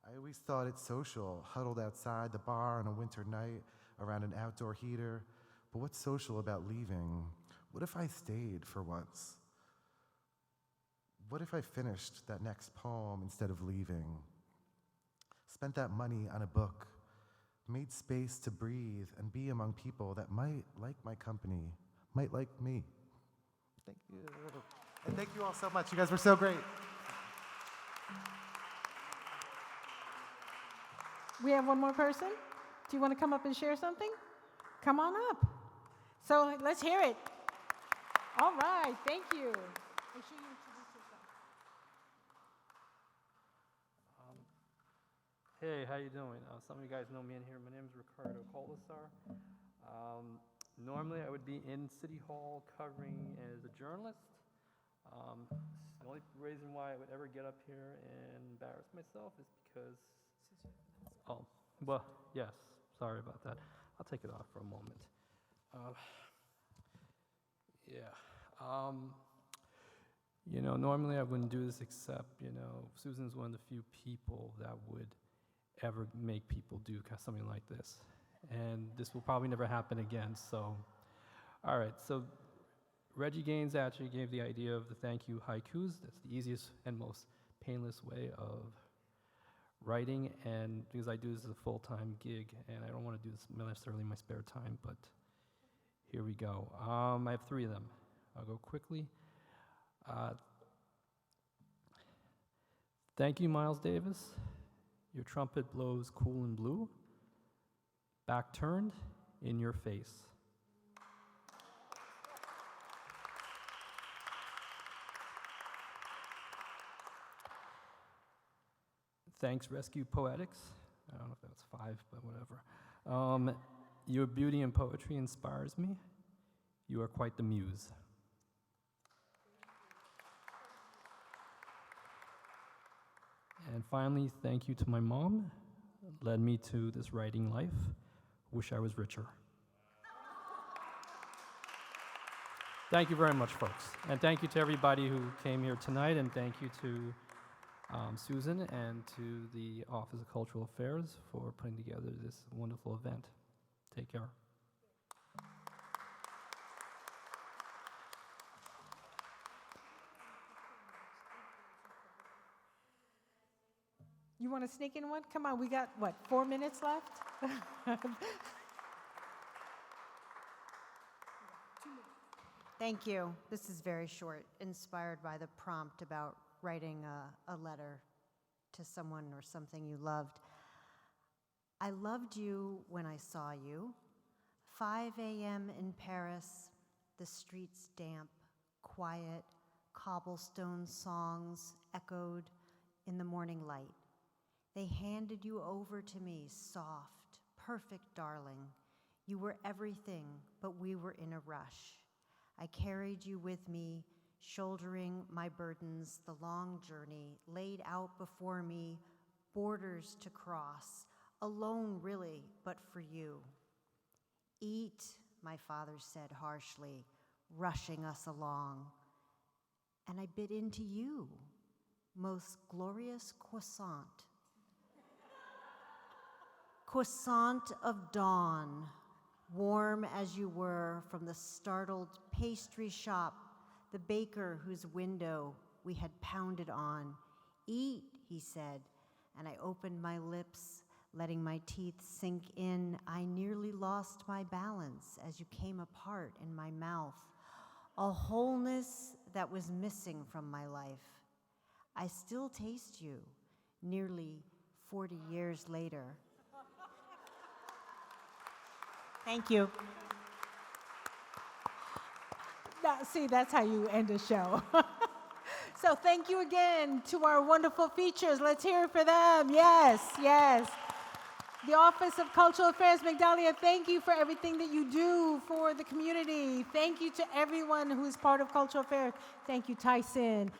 I always thought it social, huddled outside the bar on a winter night around an outdoor heater. But what's social about leaving? What if I stayed for once? What if I finished that next poem instead of leaving? Spent that money on a book, made space to breathe and be among people that might like my company, might like me. Thank you. And thank you all so much. You guys were so great. We have one more person. Do you want to come up and share something? Come on up. So let's hear it. All right, thank you. Make sure you introduce yourself. Hey, how you doing? Some of you guys know me in here. My name is Ricardo Colasar. Normally, I would be in City Hall covering as a journalist. The only reason why I would ever get up here and embarrass myself is because... Oh, well, yes. Sorry about that. I'll take it off for a moment. You know, normally I wouldn't do this, except, Susan's one of the few people that would ever make people do something like this. And this will probably never happen again, so. All right, so Reggie Gaines actually gave the idea of the thank you haikus. That's the easiest and most painless way of writing, and because I do this as a full-time gig, and I don't want to do this necessarily in my spare time, but here we go. I have 3 of them. I'll go quickly. Thank you, Miles Davis. Your trumpet blows cool and blue. Back turned, in your face. Thanks, Rescue Poetics. I don't know if that's 5, but whatever. Your beauty and poetry inspires me. You are quite the muse. And finally, thank you to my mom. Led me to this writing life. Wish I was richer. Thank you very much, folks. And thank you to everybody who came here tonight, and thank you to Susan and to the Office of Cultural Affairs for putting together this wonderful event. Take care. You want to sneak in one? Come on, we got, 4 minutes left? Thank you. This is very short, inspired by the prompt about writing a letter to someone or something you loved. I loved you when I saw you. 5 a.m. in Paris, the streets damp, quiet, cobblestone songs echoed in the morning light. They handed you over to me, soft, perfect darling. You were everything, but we were in a rush. I carried you with me, shouldering my burdens, the long journey laid out before me, borders to cross, alone really, but for you. Eat, my father said harshly, rushing us along. And I bit into you, most glorious croissant. Croissant of dawn, warm as you were from the startled pastry shop, the baker whose window we had pounded on. Eat, he said, and I opened my lips, letting my teeth sink in. I nearly lost my balance as you came apart in my mouth, a wholeness that was missing from my life. I still taste you, nearly 40 years later. Thank you. Now, see, that's how you end a show. So thank you again to our wonderful features. Let's hear it for them. Yes, yes. The Office of Cultural Affairs, Migdalia, thank you for everything that you do for the community. Thank you to everyone who is part of Cultural Affairs. Thank you, Tyson.